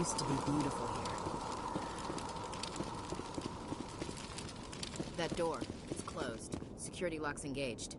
used to be beautiful here. That door, it's closed. Security lock's engaged.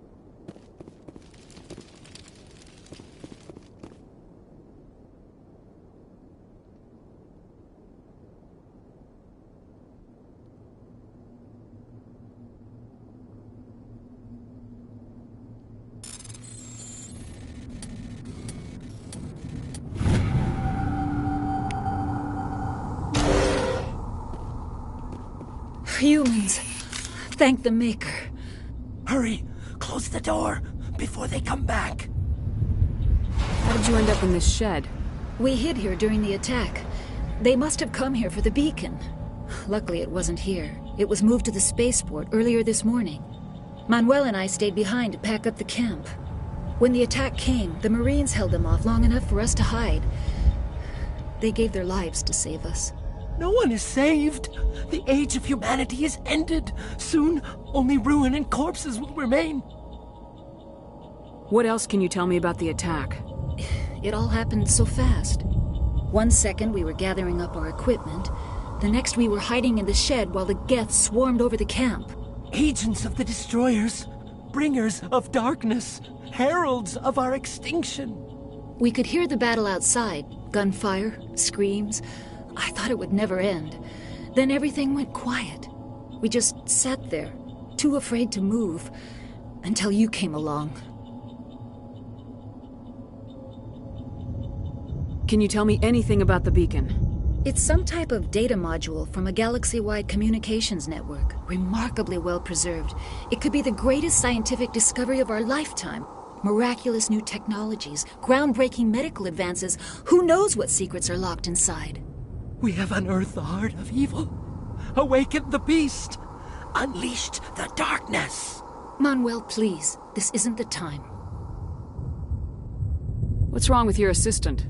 Humans. Thank the Maker. Hurry! Close the door before they come back. How did you end up in this shed? We hid here during the attack. They must have come here for the beacon. Luckily, it wasn't here. It was moved to the spaceport earlier this morning. Manuel and I stayed behind to pack up the camp. When the attack came, the Marines held them off long enough for us to hide. They gave their lives to save us. No one is saved. The age of humanity is ended. Soon, only ruin and corpses will remain. What else can you tell me about the attack? It all happened so fast. 1 second we were gathering up our equipment. The next we were hiding in the shed while the Geth swarmed over the camp. Agents of the destroyers. Bringers of darkness. Heralds of our extinction. We could hear the battle outside. Gunfire, screams. I thought it would never end. Then everything went quiet. We just sat there, too afraid to move, until you came along. Can you tell me anything about the beacon? It's some type of data module from a galaxy-wide communications network, remarkably well preserved. It could be the greatest scientific discovery of our lifetime. Miraculous new technologies, groundbreaking medical advances. Who knows what secrets are locked inside? We have unearthed the heart of evil, awakened the beast, unleashed the darkness. Manuel, please, this isn't the time. What's wrong with your assistant?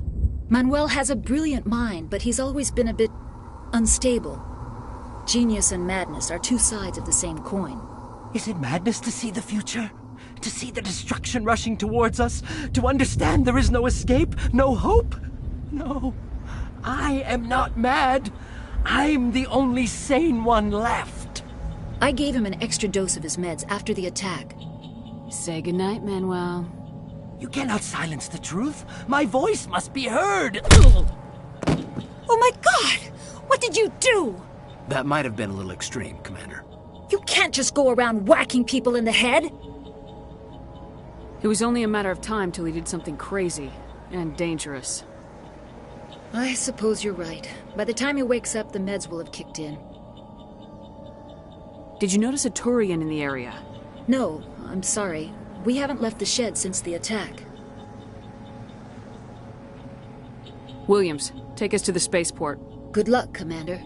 Manuel has a brilliant mind, but he's always been a bit unstable. Genius and madness are two sides of the same coin. Is it madness to see the future? To see the destruction rushing towards us? To understand there is no escape, no hope? No. I am not mad. I'm the only sane one left. I gave him an extra dose of his meds after the attack. Say goodnight, Manuel. You cannot silence the truth. My voice must be heard. Oh my God! What did you do? That might have been a little extreme, Commander. You can't just go around whacking people in the head. It was only a matter of time till he did something crazy and dangerous. I suppose you're right. By the time he wakes up, the meds will have kicked in. Did you notice a Turian in the area? No, I'm sorry. We haven't left the shed since the attack. Williams, take us to the spaceport. Good luck, Commander.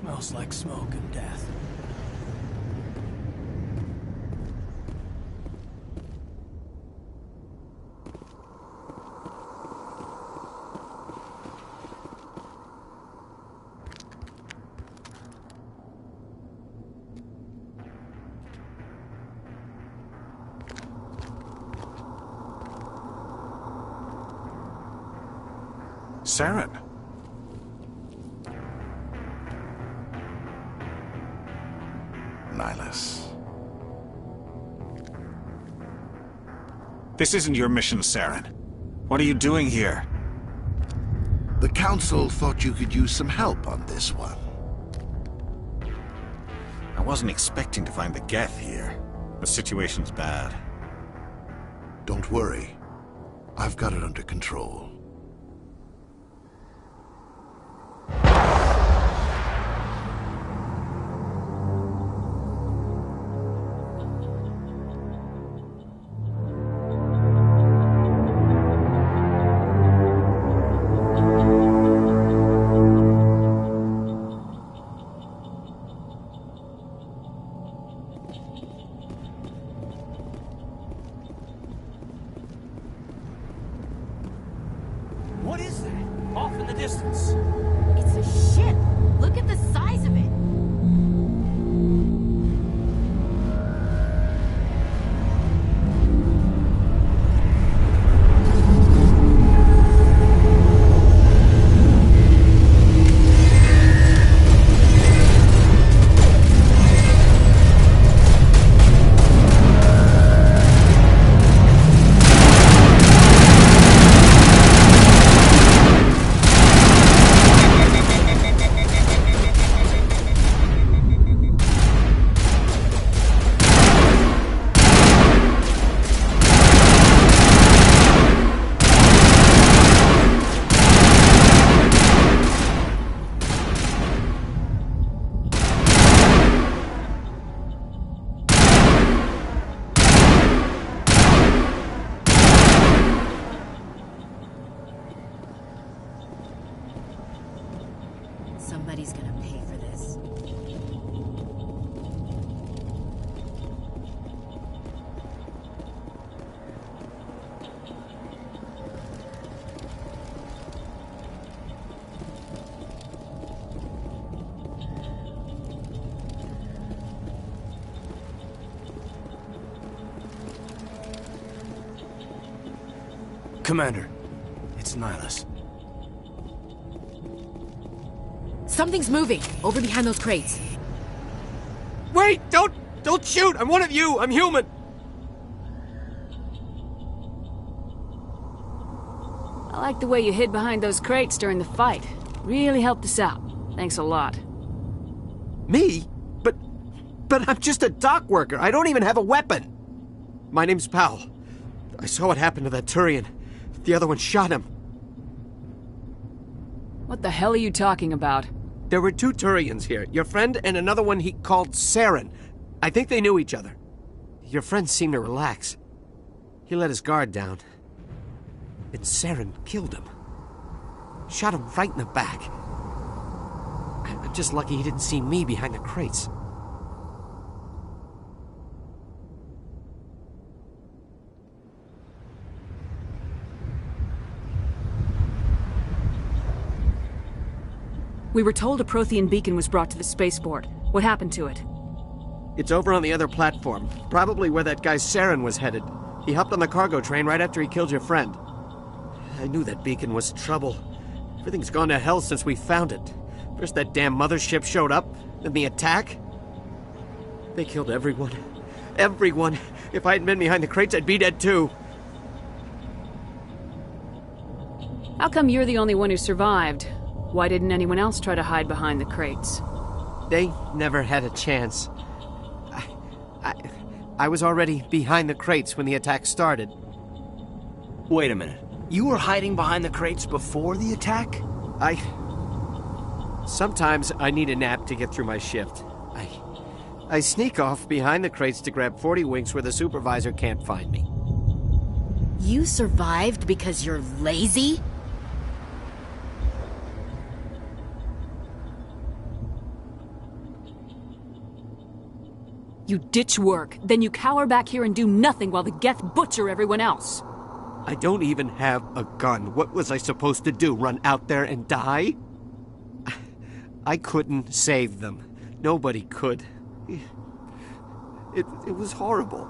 Smells like smoke and death. Saren. Nihilus. This isn't your mission, Saren. What are you doing here? The Council thought you could use some help on this one. I wasn't expecting to find the Geth here. The situation's bad. Don't worry. I've got it under control. What is that? Off in the distance. It's a ship. Look at the size of it. Somebody's gonna pay for this. Commander, it's Nihilus. Something's moving over behind those crates. Wait! Don't shoot! I'm one of you! I'm human! I like the way you hid behind those crates during the fight. Really helped us out. Thanks a lot. Me? But I'm just a dock worker. I don't even have a weapon. My name's Powell. I saw what happened to that Turian. The other one shot him. What the hell are you talking about? There were two Turians here. Your friend and another one he called Saren. I think they knew each other. Your friend seemed to relax. He let his guard down. And Saren killed him. Shot him right in the back. I'm just lucky he didn't see me behind the crates. We were told a Prothean beacon was brought to the spaceport. What happened to it? It's over on the other platform. Probably where that guy Saren was headed. He hopped on the cargo train right after he killed your friend. I knew that beacon was trouble. Everything's gone to hell since we found it. First that damn mothership showed up, then the attack. They killed everyone. Everyone. If I hadn't been behind the crates, I'd be dead too. How come you're the only one who survived? Why didn't anyone else try to hide behind the crates? They never had a chance. I was already behind the crates when the attack started. Wait a minute. You were hiding behind the crates before the attack? Sometimes I need a nap to get through my shift. I sneak off behind the crates to grab 40 winks where the supervisor can't find me. You survived because you're lazy? You ditch work, then you cower back here and do nothing while the Geth butcher everyone else. I don't even have a gun. What was I supposed to do? Run out there and die? I couldn't save them. Nobody could. It was horrible.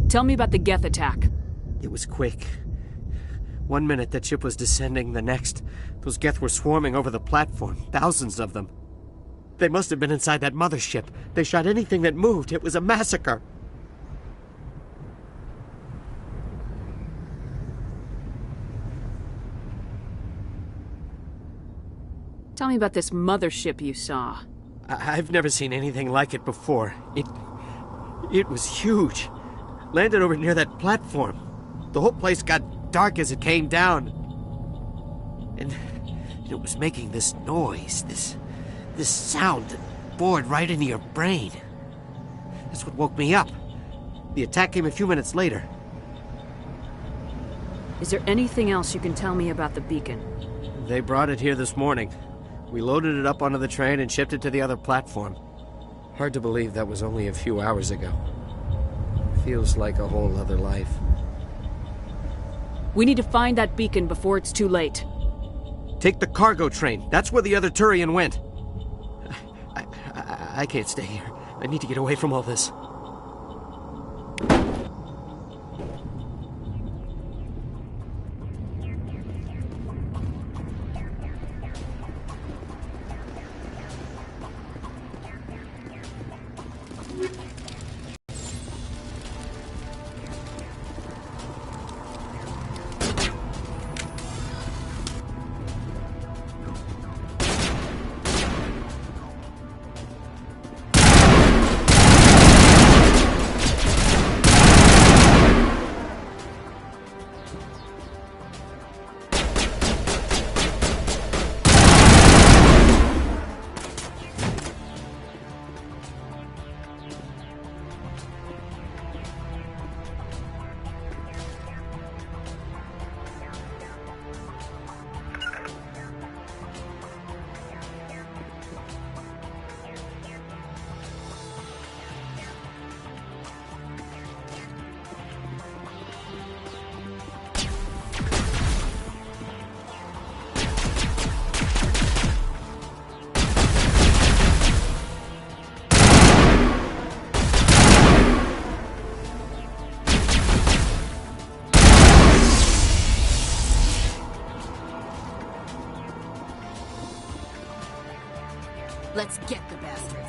Tell me about the Geth attack. It was quick. 1 minute that ship was descending, the next, those Geth were swarming over the platform, thousands of them. They must have been inside that mothership. They shot anything that moved. It was a massacre. Tell me about this mothership you saw. I've never seen anything like it before. It was huge. Landed over near that platform. The whole place got dark as it came down. And it was making this noise, this sound that bored right into your brain. That's what woke me up. The attack came a few minutes later. Is there anything else you can tell me about the beacon? They brought it here this morning. We loaded it up onto the train and shipped it to the other platform. Hard to believe that was only a few hours ago. Feels like a whole other life. We need to find that beacon before it's too late. Take the cargo train. That's where the other Turian went. I can't stay here. I need to get away from all this. Let's get the bastards.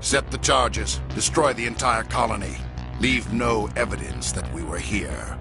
Set the charges. Destroy the entire colony. Leave no evidence that we were here.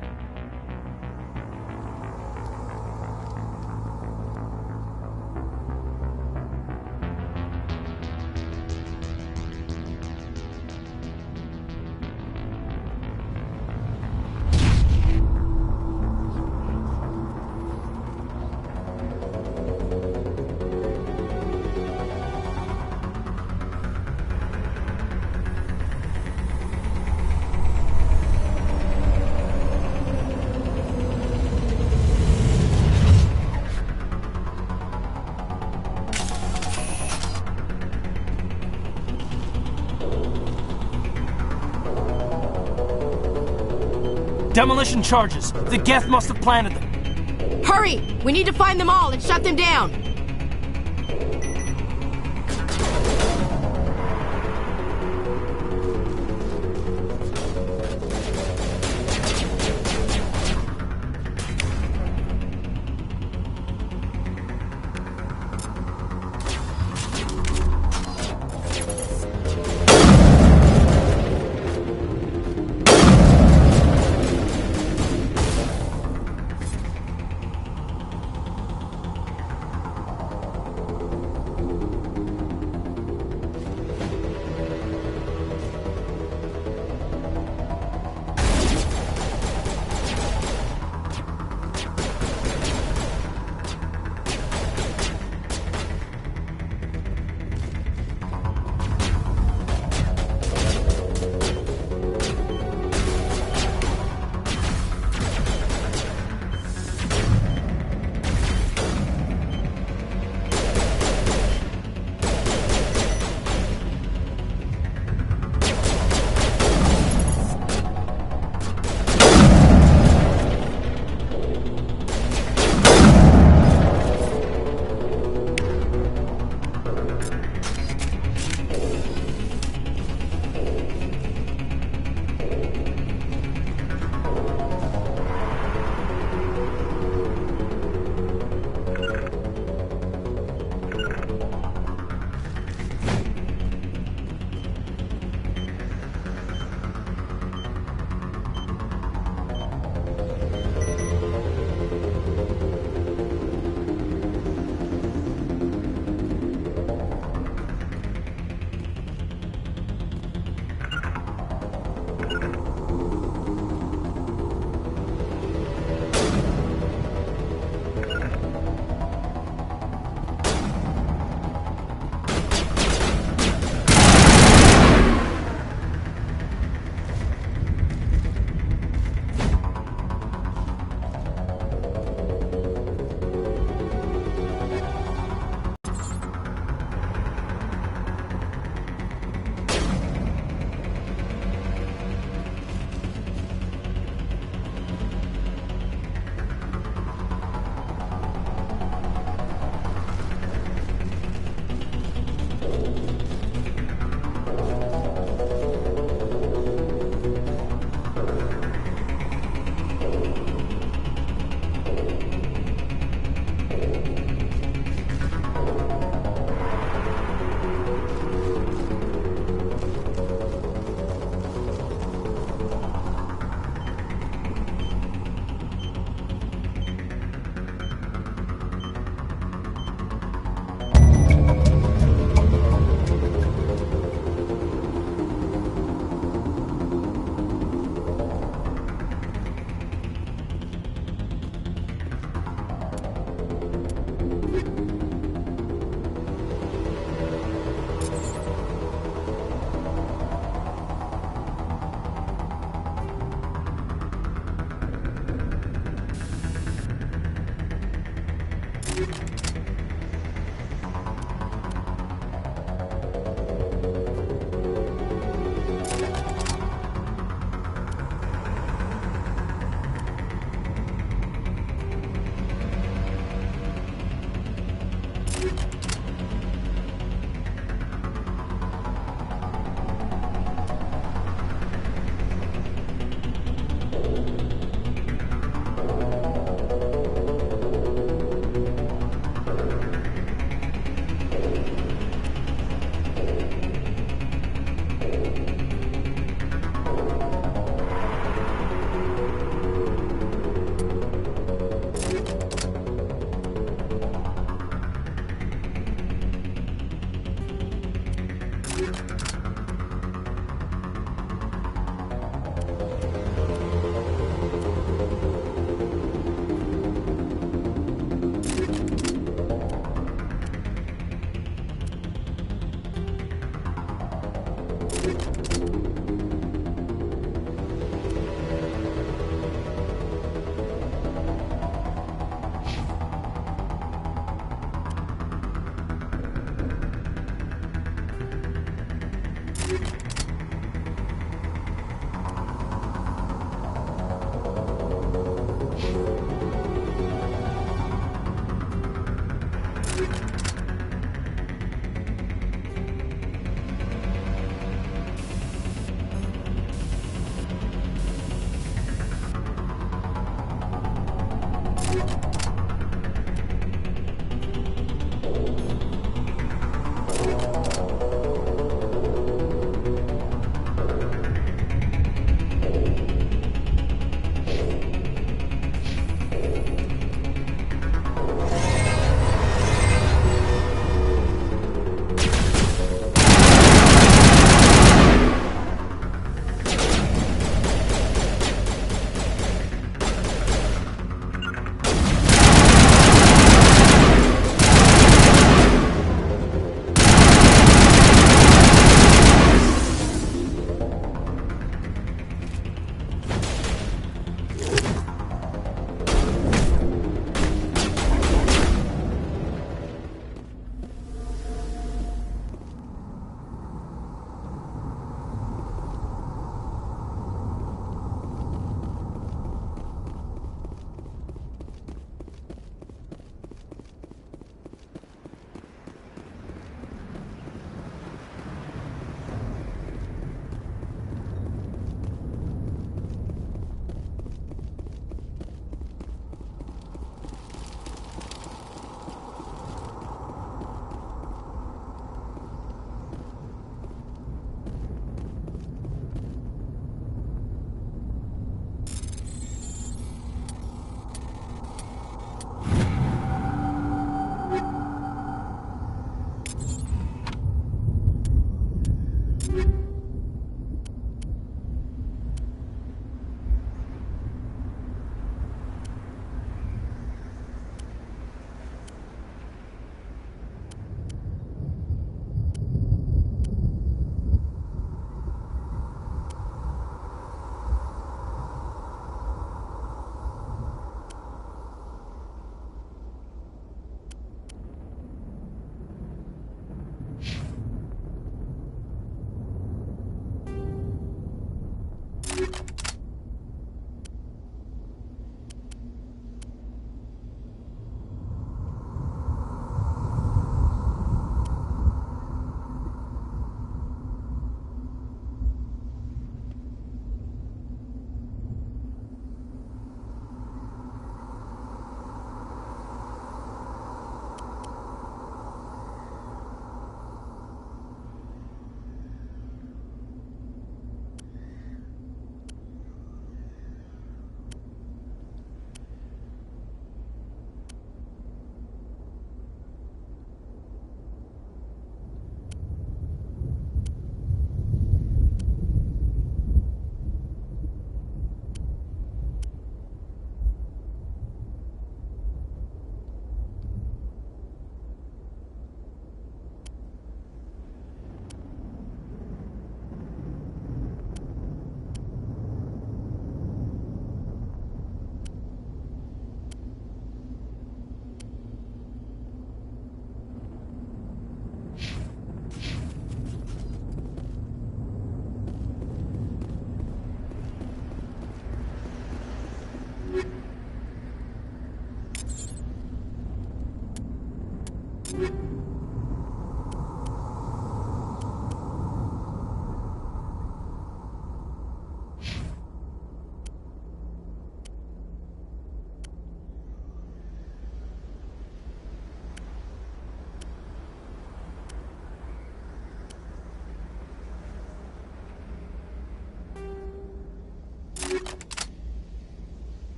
Demolition charges. The Geth must have planted them. Hurry! We need to find them all and shut them down!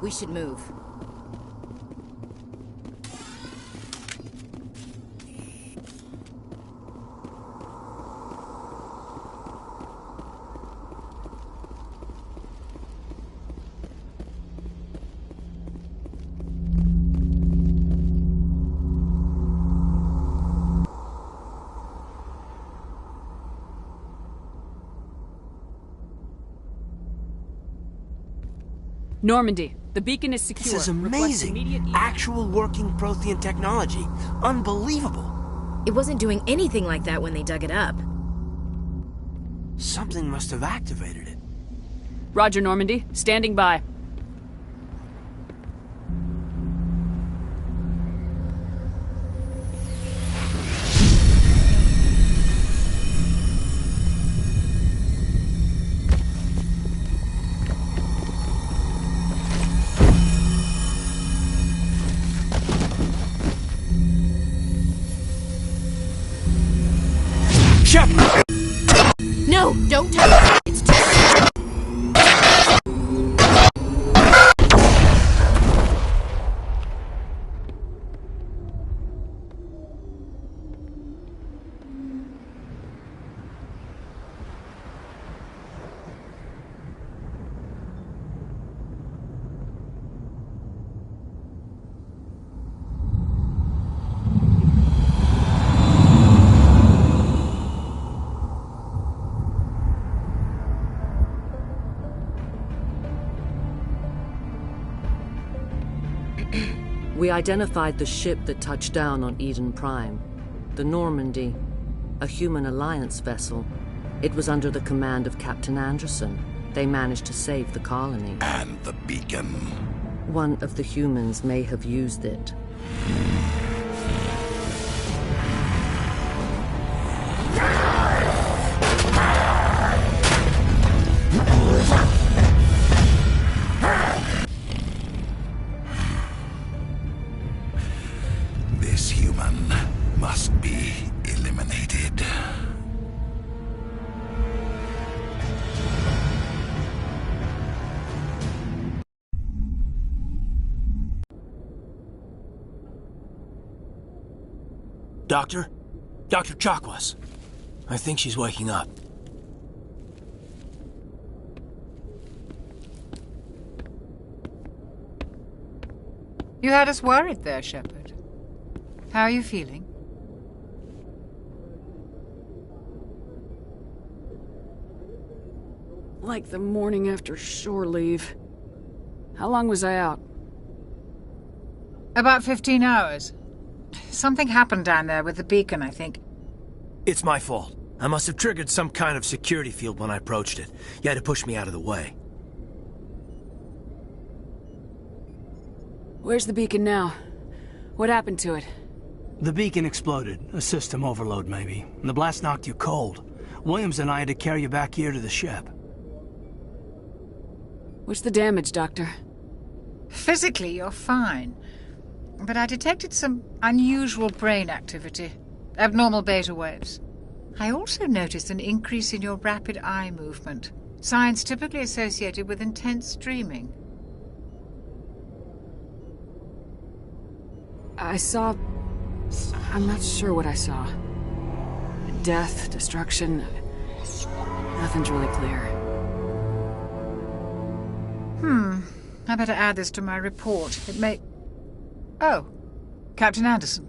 We should move. Normandy, the beacon is secure. This is Request amazing. immediate Actual working Prothean technology. Unbelievable. It wasn't doing anything like that when they dug it up. Something must have activated it. Roger, Normandy. Standing by. Shepard! No, don't touch it. It's too... We identified the ship that touched down on Eden Prime. The Normandy, a human alliance vessel. It was under the command of Captain Anderson. They managed to save the colony. And the beacon. One of the humans may have used it. This human must be eliminated. Doctor? Dr. Chakwas. I think she's waking up. You had us worried there, Shepard. How are you feeling? Like the morning after shore leave. How long was I out? About 15 hours. Something happened down there with the beacon, I think. It's my fault. I must have triggered some kind of security field when I approached it. You had to push me out of the way. Where's the beacon now? What happened to it? The beacon exploded. A system overload, maybe. And the blast knocked you cold. Williams and I had to carry you back here to the ship. What's the damage, Doctor? Physically, you're fine. But I detected some unusual brain activity. Abnormal beta waves. I also noticed an increase in your rapid eye movement. Signs typically associated with intense dreaming. I'm not sure what I saw. Death, destruction... Nothing's really clear. I better add this to my report. It may... Oh, Captain Anderson.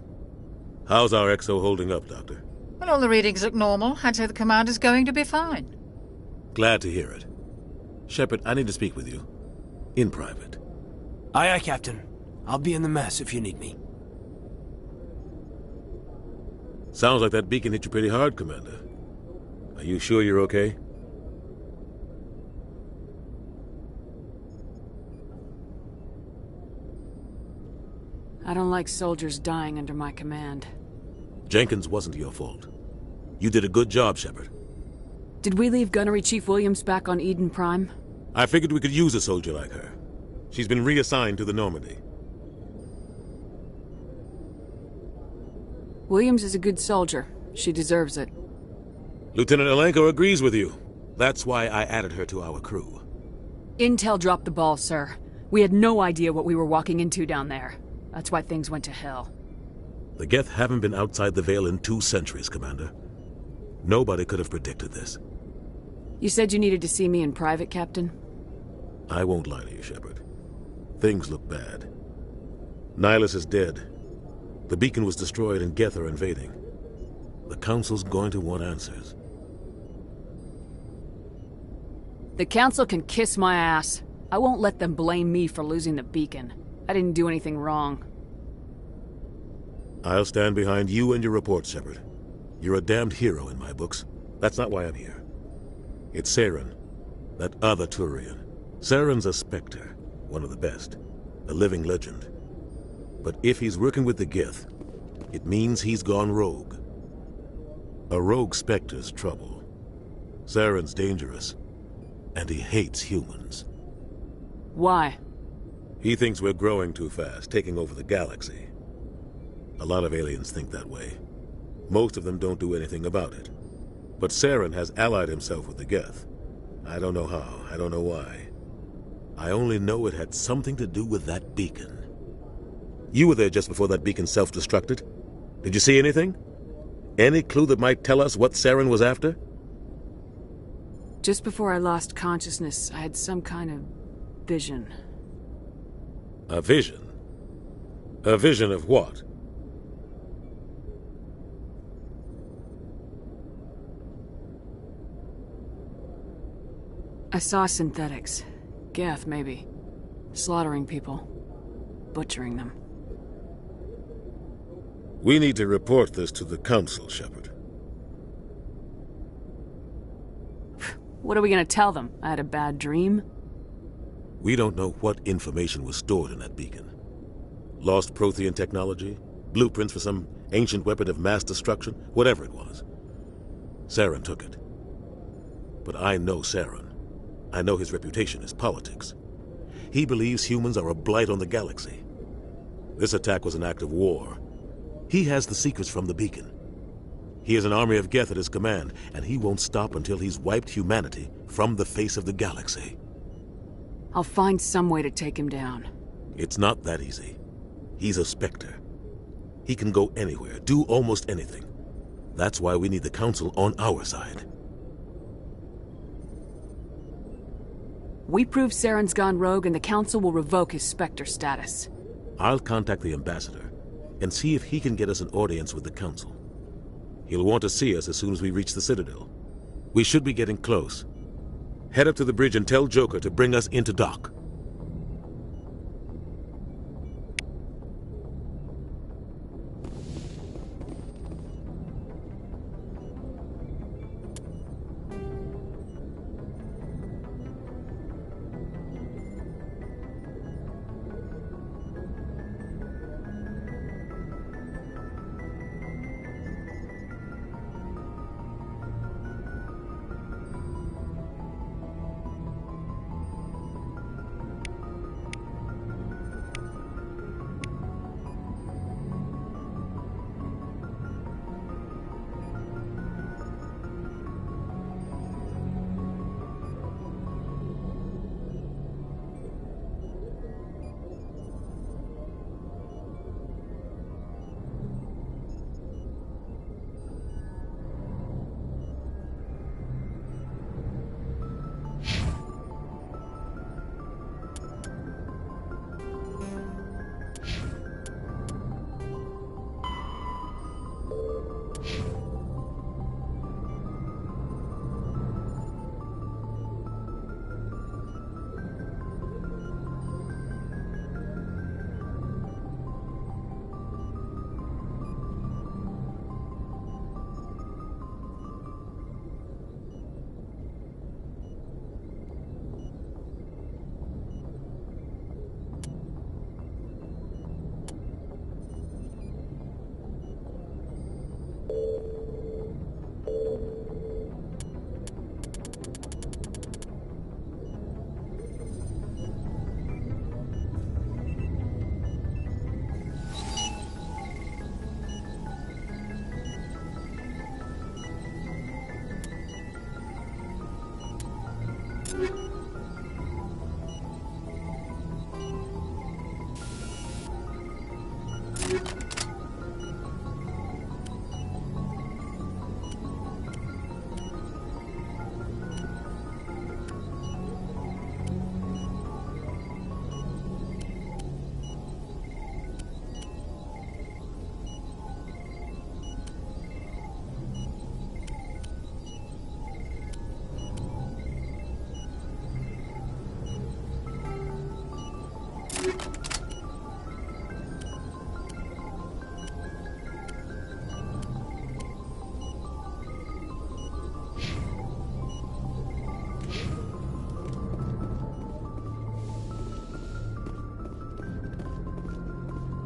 How's our XO holding up, Doctor? Well, all the readings look normal. I'd say the commander's going to be fine. Glad to hear it. Shepard, I need to speak with you. In private. Aye, aye, Captain. I'll be in the mess if you need me. Sounds like that beacon hit you pretty hard, Commander. Are you sure you're okay? I don't like soldiers dying under my command. Jenkins wasn't your fault. You did a good job, Shepard. Did we leave Gunnery Chief Williams back on Eden Prime? I figured we could use a soldier like her. She's been reassigned to the Normandy. Williams is a good soldier. She deserves it. Lieutenant Alenko agrees with you. That's why I added her to our crew. Intel dropped the ball, sir. We had no idea what we were walking into down there. That's why things went to hell. The Geth haven't been outside the Veil in 2 centuries, Commander. Nobody could have predicted this. You said you needed to see me in private, Captain? I won't lie to you, Shepard. Things look bad. Nihilus is dead. The beacon was destroyed and Geth are invading. The Council's going to want answers. The Council can kiss my ass. I won't let them blame me for losing the beacon. I didn't do anything wrong. I'll stand behind you and your report, Shepard. You're a damned hero in my books. That's not why I'm here. It's Saren, that other Turian. Saren's a Spectre, one of the best, a living legend. But if he's working with the Geth, it means he's gone rogue. A rogue Spectre's trouble. Saren's dangerous, and he hates humans. Why? He thinks we're growing too fast, taking over the galaxy. A lot of aliens think that way. Most of them don't do anything about it. But Saren has allied himself with the Geth. I don't know how, I don't know why. I only know it had something to do with that beacon. You were there just before that beacon self-destructed. Did you see anything? Any clue that might tell us what Saren was after? Just before I lost consciousness, I had some kind of vision. A vision? A vision of what? I saw synthetics. Geth, maybe. Slaughtering people. Butchering them. We need to report this to the Council, Shepard. What are we gonna tell them? I had a bad dream? We don't know what information was stored in that beacon. Lost Prothean technology? Blueprints for some ancient weapon of mass destruction? Whatever it was. Saren took it. But I know Saren. I know his reputation is politics. He believes humans are a blight on the galaxy. This attack was an act of war. He has the secrets from the beacon. He has an army of Geth at his command, and he won't stop until he's wiped humanity from the face of the galaxy. I'll find some way to take him down. It's not that easy. He's a Spectre. He can go anywhere, do almost anything. That's why we need the Council on our side. We prove Saren's gone rogue and the Council will revoke his Spectre status. I'll contact the Ambassador and see if he can get us an audience with the Council. He'll want to see us as soon as we reach the Citadel. We should be getting close. Head up to the bridge and tell Joker to bring us into dock.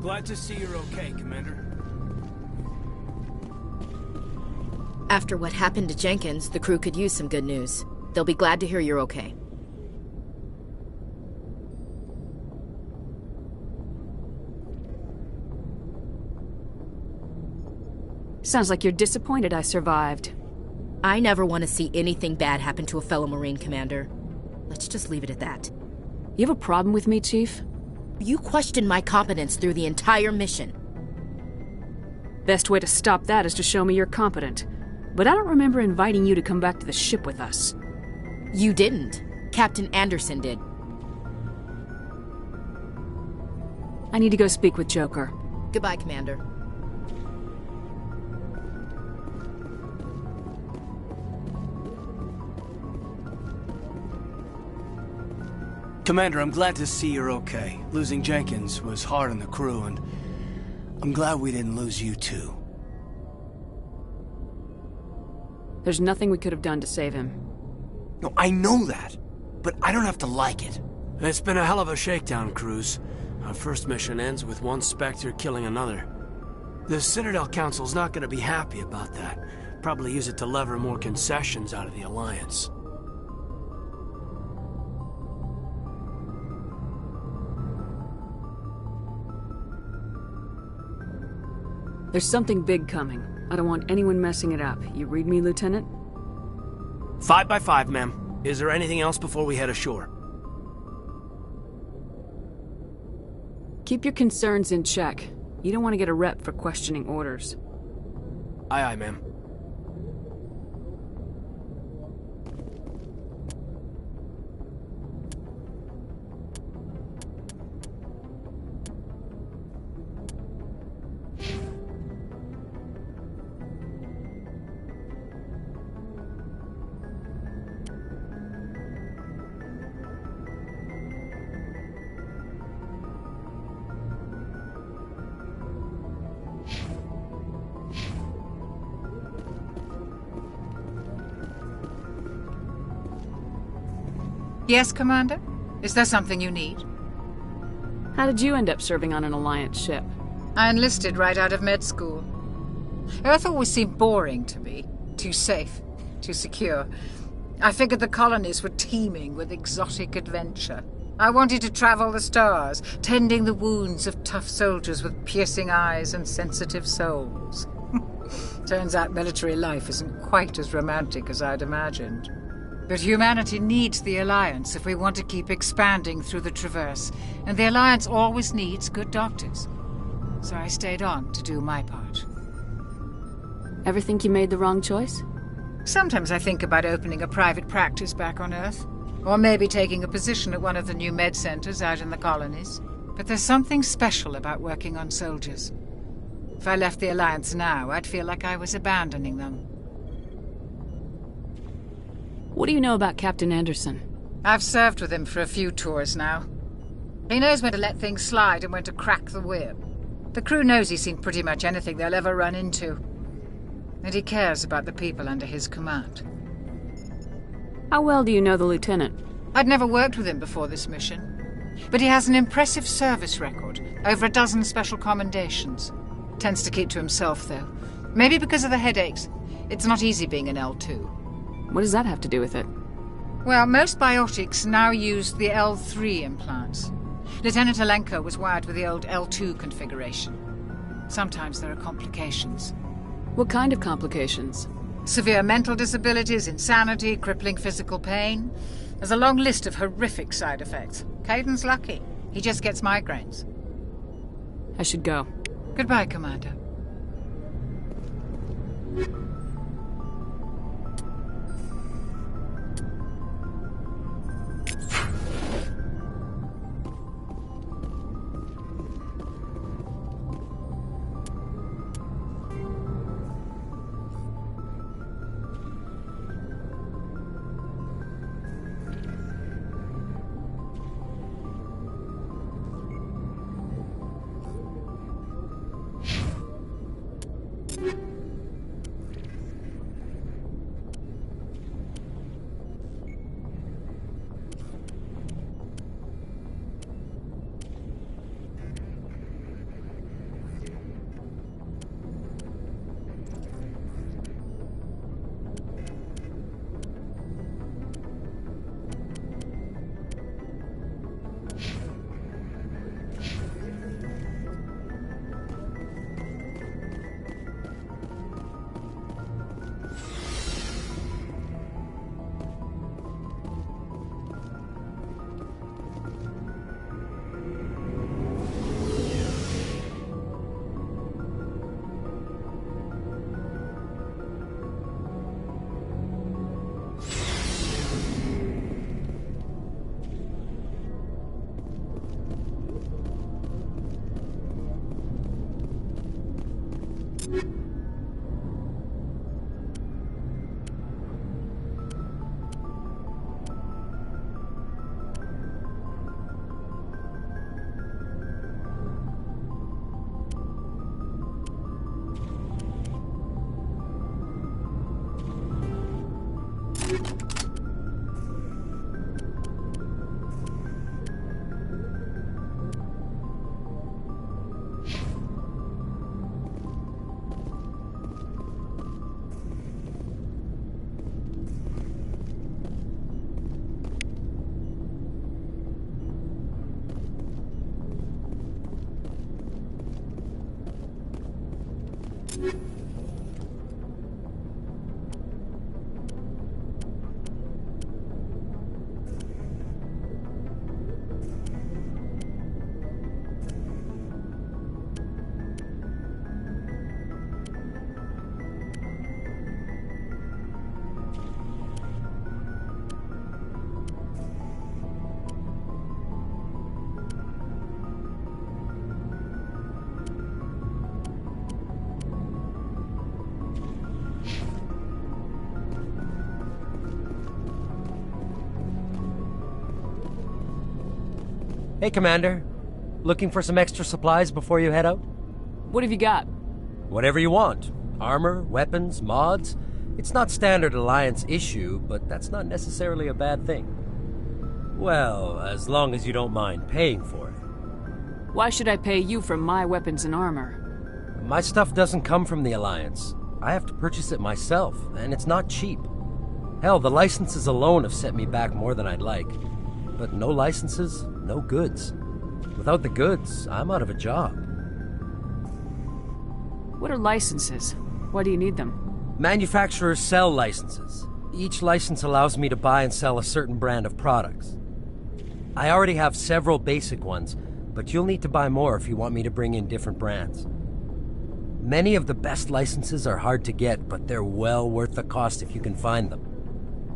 Glad to see you're okay, Commander. After what happened to Jenkins, the crew could use some good news. They'll be glad to hear you're okay. Sounds like you're disappointed I survived. I never want to see anything bad happen to a fellow Marine, Commander. Let's just leave it at that. You have a problem with me, Chief? You questioned my competence through the entire mission. Best way to stop that is to show me you're competent. But I don't remember inviting you to come back to the ship with us. You didn't. Captain Anderson did. I need to go speak with Joker. Goodbye, Commander. Commander, I'm glad to see you're okay. Losing Jenkins was hard on the crew, and I'm glad we didn't lose you too. There's nothing we could have done to save him. No, I know that, but I don't have to like it. It's been a hell of a shakedown, Cruz. Our first mission ends with one Spectre killing another. The Citadel Council's not gonna be happy about that. Probably use it to lever more concessions out of the Alliance. There's something big coming. I don't want anyone messing it up. You read me, Lieutenant? 5 by 5, ma'am. Is there anything else before we head ashore? Keep your concerns in check. You don't want to get a rep for questioning orders. Aye, aye, ma'am. Yes, Commander? Is there something you need? How did you end up serving on an Alliance ship? I enlisted right out of med school. Earth always seemed boring to me. Too safe, too secure. I figured the colonies were teeming with exotic adventure. I wanted to travel the stars, tending the wounds of tough soldiers with piercing eyes and sensitive souls. Turns out military life isn't quite as romantic as I'd imagined. But humanity needs the Alliance if we want to keep expanding through the Traverse, and the Alliance always needs good doctors. So I stayed on to do my part. Ever think you made the wrong choice? Sometimes I think about opening a private practice back on Earth, or maybe taking a position at one of the new med centers out in the colonies. But there's something special about working on soldiers. If I left the Alliance now, I'd feel like I was abandoning them. What do you know about Captain Anderson? I've served with him for a few tours now. He knows when to let things slide and when to crack the whip. The crew knows he's seen pretty much anything they'll ever run into. And he cares about the people under his command. How well do you know the Lieutenant? I'd never worked with him before this mission. But he has an impressive service record, over a dozen special commendations. Tends to keep to himself, though. Maybe because of the headaches. It's not easy being an L2. What does that have to do with it? Well, most biotics now use the L3 implants. Lieutenant Alenko was wired with the old L2 configuration. Sometimes there are complications. What kind of complications? Severe mental disabilities, insanity, crippling physical pain. There's a long list of horrific side effects. Caden's lucky. He just gets migraines. I should go. Goodbye, Commander. Hey, Commander. Looking for some extra supplies before you head out? What have you got? Whatever you want. Armor, weapons, mods. It's not standard Alliance issue, but that's not necessarily a bad thing. Well, as long as you don't mind paying for it. Why should I pay you for my weapons and armor? My stuff doesn't come from the Alliance. I have to purchase it myself, and it's not cheap. Hell, the licenses alone have set me back more than I'd like. But no licenses, no goods. Without the goods, I'm out of a job. What are licenses? Why do you need them? Manufacturers sell licenses. Each license allows me to buy and sell a certain brand of products. I already have several basic ones, but you'll need to buy more if you want me to bring in different brands. Many of the best licenses are hard to get, but they're well worth the cost if you can find them.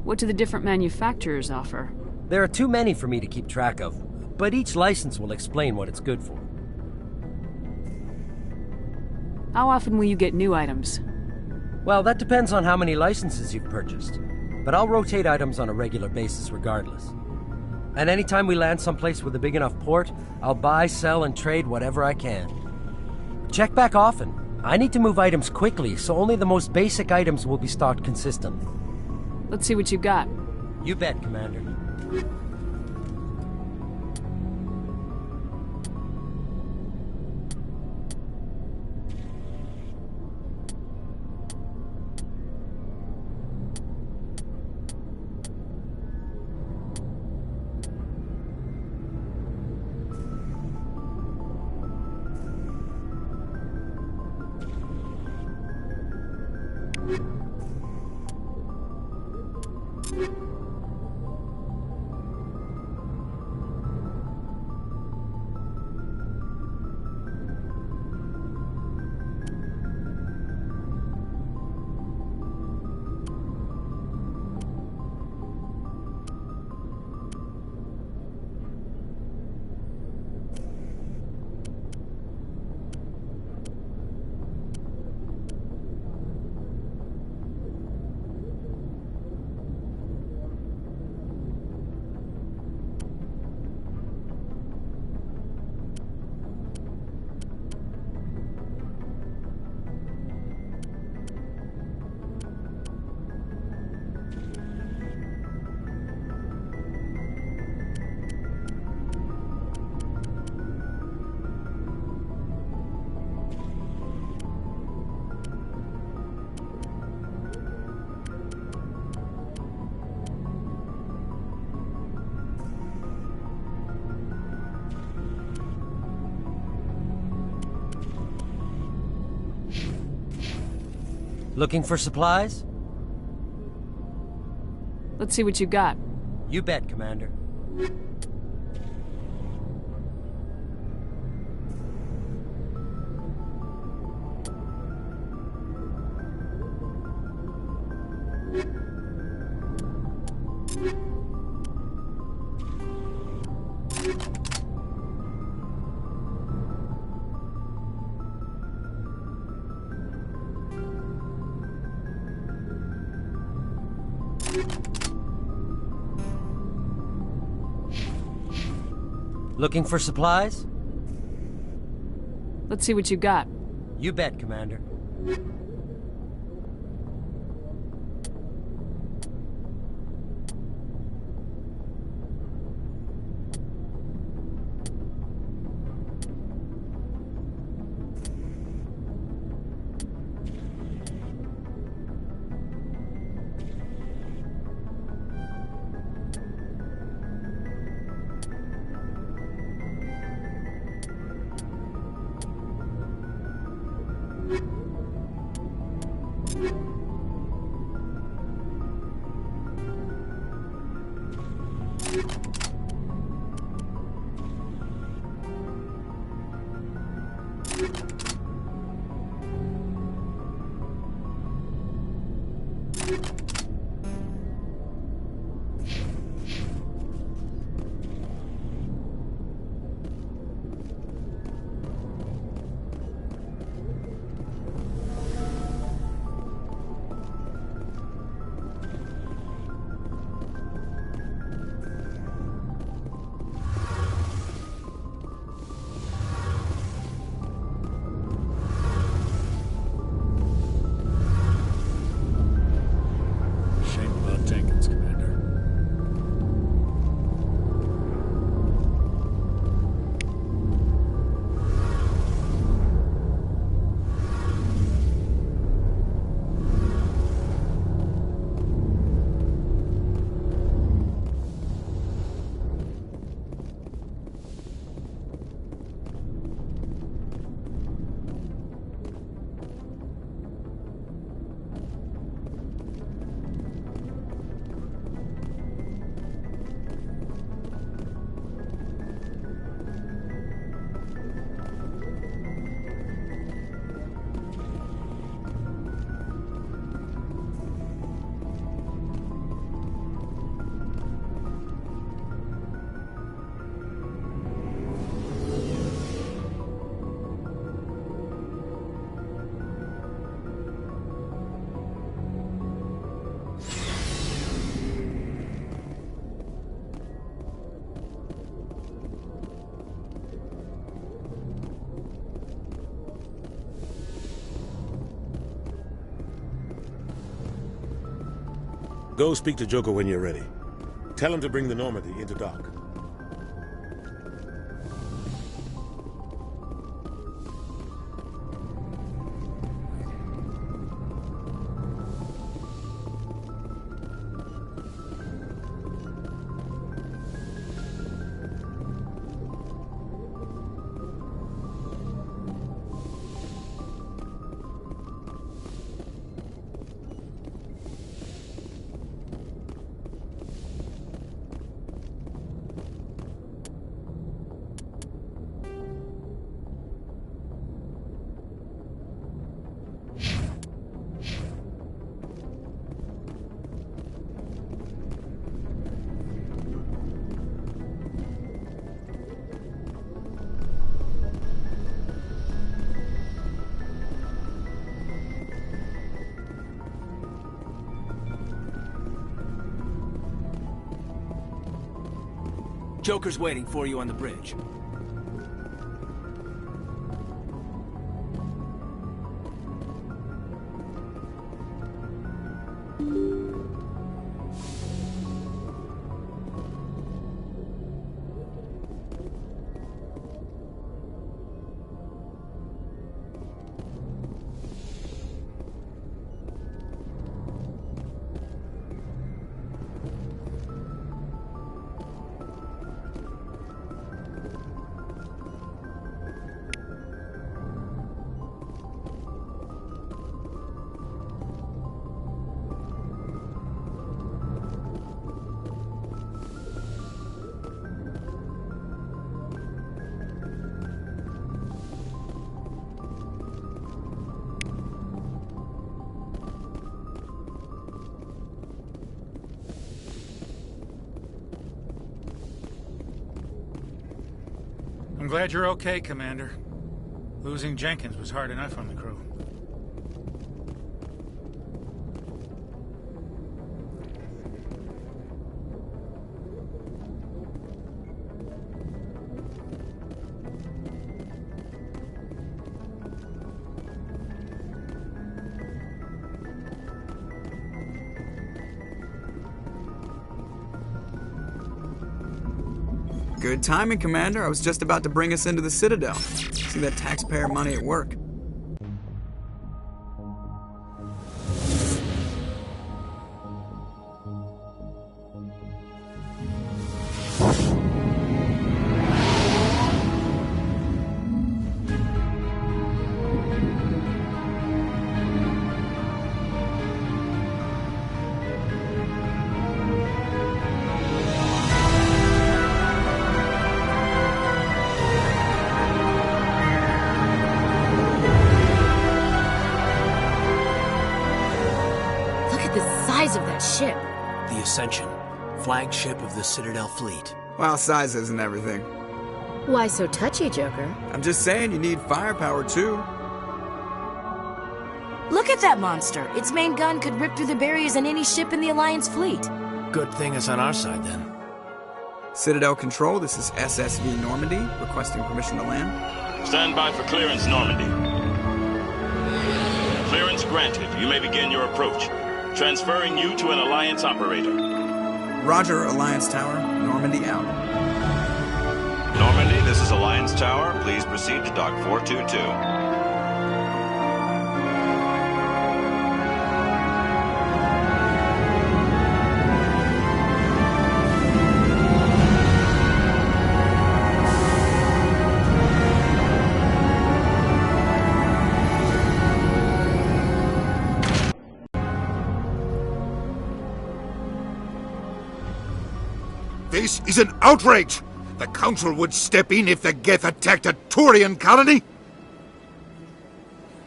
What do the different manufacturers offer? There are too many for me to keep track of, but each license will explain what it's good for. How often will you get new items? Well, that depends on how many licenses you've purchased, but I'll rotate items on a regular basis regardless. And anytime we land someplace with a big enough port, I'll buy, sell, and trade whatever I can. Check back often. I need to move items quickly, so only the most basic items will be stocked consistently. Let's see what you got. You bet, Commander. Looking for supplies? Let's see what you got. You bet, Commander. Looking for supplies? Let's see what you got. You bet, Commander. Go speak to Joker when you're ready. Tell him to bring the Normandy into dock. Joker's waiting for you on the bridge. I'm glad you're okay, Commander. Losing Jenkins was hard enough on the crew. Good timing, Commander. I was just about to bring us into the Citadel. See that taxpayer money at work. Of that ship. The Ascension, flagship of the Citadel fleet. Well, size isn't everything. Why so touchy, Joker? I'm just saying you need firepower, too. Look at that monster. Its main gun could rip through the barriers in any ship in the Alliance fleet. Good thing it's on our side, then. Citadel Control, this is SSV Normandy, requesting permission to land. Stand by for clearance, Normandy. Clearance granted. You may begin your approach. Transferring you to an Alliance operator. Roger, Alliance Tower. Normandy out. Normandy, this is Alliance Tower. Please proceed to Dock 422. This is an outrage! The Council would step in if the Geth attacked a Turian colony?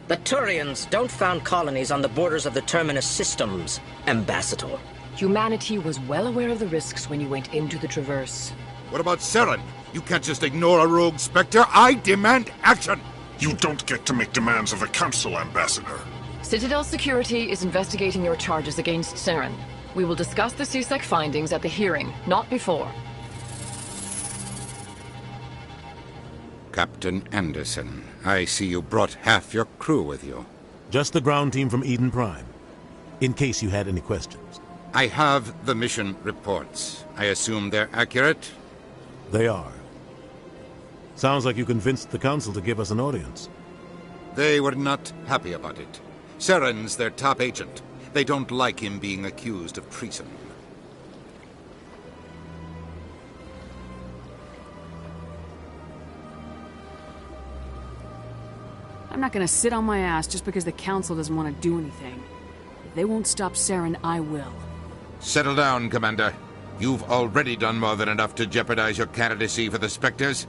The Turians don't found colonies on the borders of the Terminus systems, Ambassador. Humanity was well aware of the risks when you went into the Traverse. What about Saren? You can't just ignore a rogue Spectre. I demand action! You don't get to make demands of the Council, Ambassador. Citadel Security is investigating your charges against Saren. We will discuss the CSEC findings at the hearing, not before. Captain Anderson, I see you brought half your crew with you. Just the ground team from Eden Prime, in case you had any questions. I have the mission reports. I assume they're accurate? They are. Sounds like you convinced the Council to give us an audience. They were not happy about it. Saren's their top agent. They don't like him being accused of treason. I'm not gonna sit on my ass just because the Council doesn't want to do anything. If they won't stop Saren, I will. Settle down, Commander. You've already done more than enough to jeopardize your candidacy for the Spectres.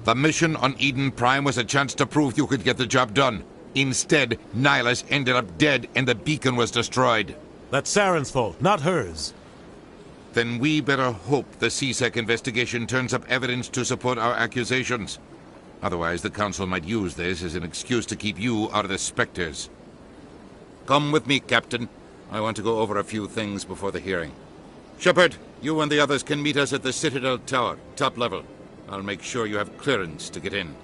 The mission on Eden Prime was a chance to prove you could get the job done. Instead, Nihilus ended up dead and the beacon was destroyed. That's Saren's fault, not hers. Then we better hope the CSEC investigation turns up evidence to support our accusations. Otherwise, the Council might use this as an excuse to keep you out of the Spectres. Come with me, Captain. I want to go over a few things before the hearing. Shepard, you and the others can meet us at the Citadel Tower, top level. I'll make sure you have clearance to get in.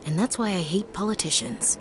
And that's why I hate politicians.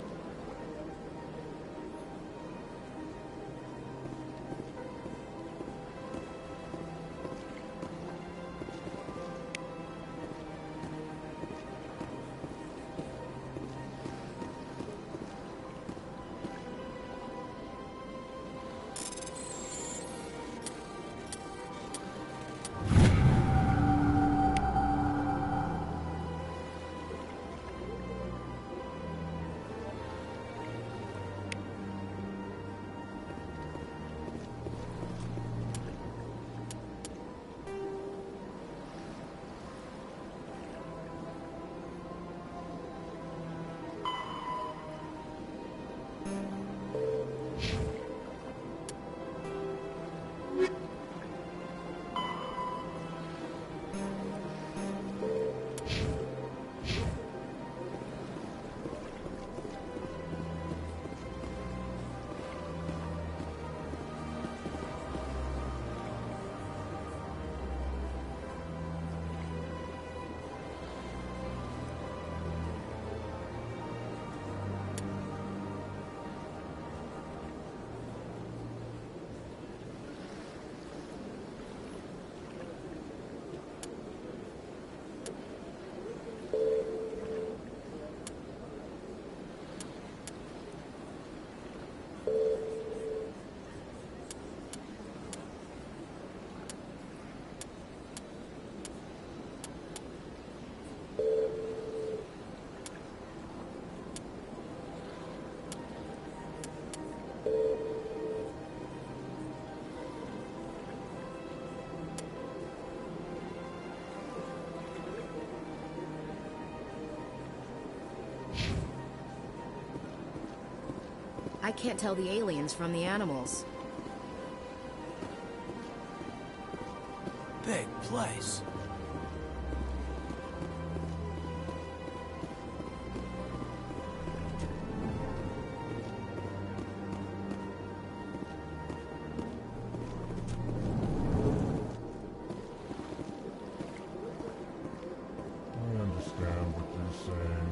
I can't tell the aliens from the animals. Big place. I understand what you're saying.